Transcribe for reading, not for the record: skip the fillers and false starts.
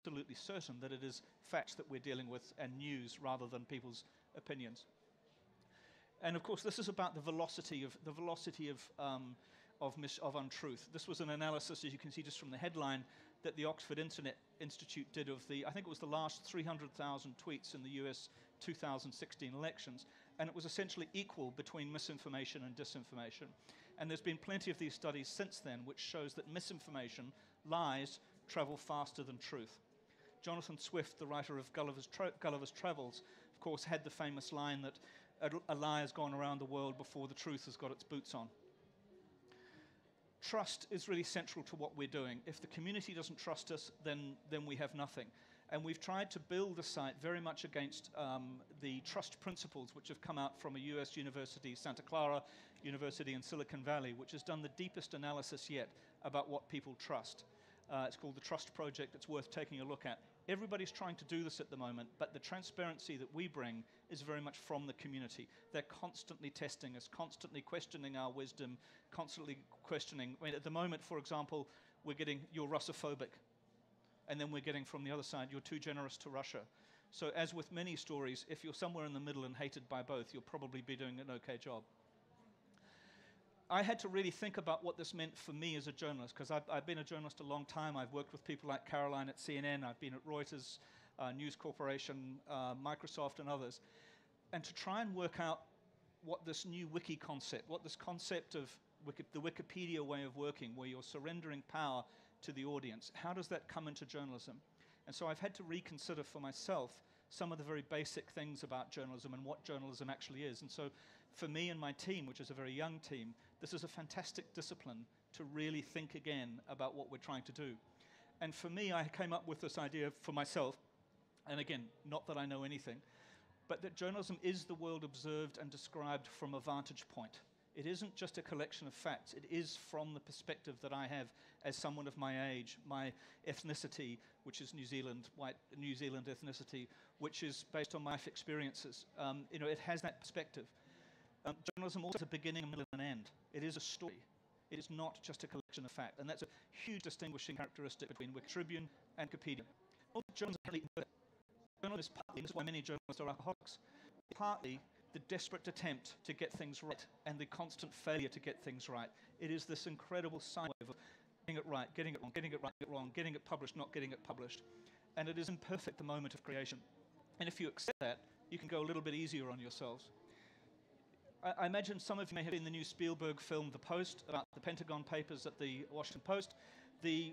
absolutely certain that it is facts that we're dealing with and news rather than people's opinions. And of course, this is about the velocity of untruth. This was an analysis, as you can see just from the headline, that the Oxford Internet Institute did of I think it was the last 300,000 tweets in the US 2016 elections, and it was essentially equal between misinformation and disinformation. And there's been plenty of these studies since then which shows that misinformation, lies, travel faster than truth. Jonathan Swift, the writer of Gulliver's Travels, of course, had the famous line that a lie has gone around the world before the truth has got its boots on. Trust is really central to what we're doing. If the community doesn't trust us, then we have nothing. And we've tried to build the site very much against the trust principles which have come out from a US university, Santa Clara University in Silicon Valley, which has done the deepest analysis yet about what people trust. It's called the Trust Project. It's worth taking a look at. Everybody's trying to do this at the moment, but the transparency that we bring is very much from the community. They're constantly testing us, constantly questioning our wisdom, constantly questioning. I mean, at the moment, for example, we're getting, you're Russophobic. And then we're getting from the other side, you're too generous to Russia. So as with many stories, if you're somewhere in the middle and hated by both, you'll probably be doing an okay job. I had to really think about what this meant for me as a journalist, because I've been a journalist a long time. I've worked with people like Caroline at CNN. I've been at Reuters, News Corporation, Microsoft, and others. And to try and work out what this new wiki concept, what this concept of the Wikipedia way of working, where you're surrendering power to the audience, how does that come into journalism? And so I've had to reconsider for myself some of the very basic things about journalism and what journalism actually is. And so for me and my team, which is a very young team, this is a fantastic discipline to really think again about what we're trying to do. And for me, I came up with this idea for myself, and again, not that I know anything, but that journalism is the world observed and described from a vantage point. It isn't just a collection of facts. It is from the perspective that I have as someone of my age, my ethnicity, which is New Zealand, white New Zealand ethnicity, which is based on my life experiences. It has that perspective. Journalism also has a beginning, a middle, and an end. It is a story. It is not just a collection of facts. And that's a huge distinguishing characteristic between Tribune and Wikipedia. Journalism is partly, this is why many journalists are alcoholics, partly the desperate attempt to get things right and the constant failure to get things right. It is this incredible sine wave of getting it right, getting it wrong, getting it right, getting it wrong, getting it published, not getting it published. And it is imperfect, the moment of creation. And if you accept that, you can go a little bit easier on yourselves. I imagine some of you may have seen the new Spielberg film, The Post, about the Pentagon Papers at the Washington Post. The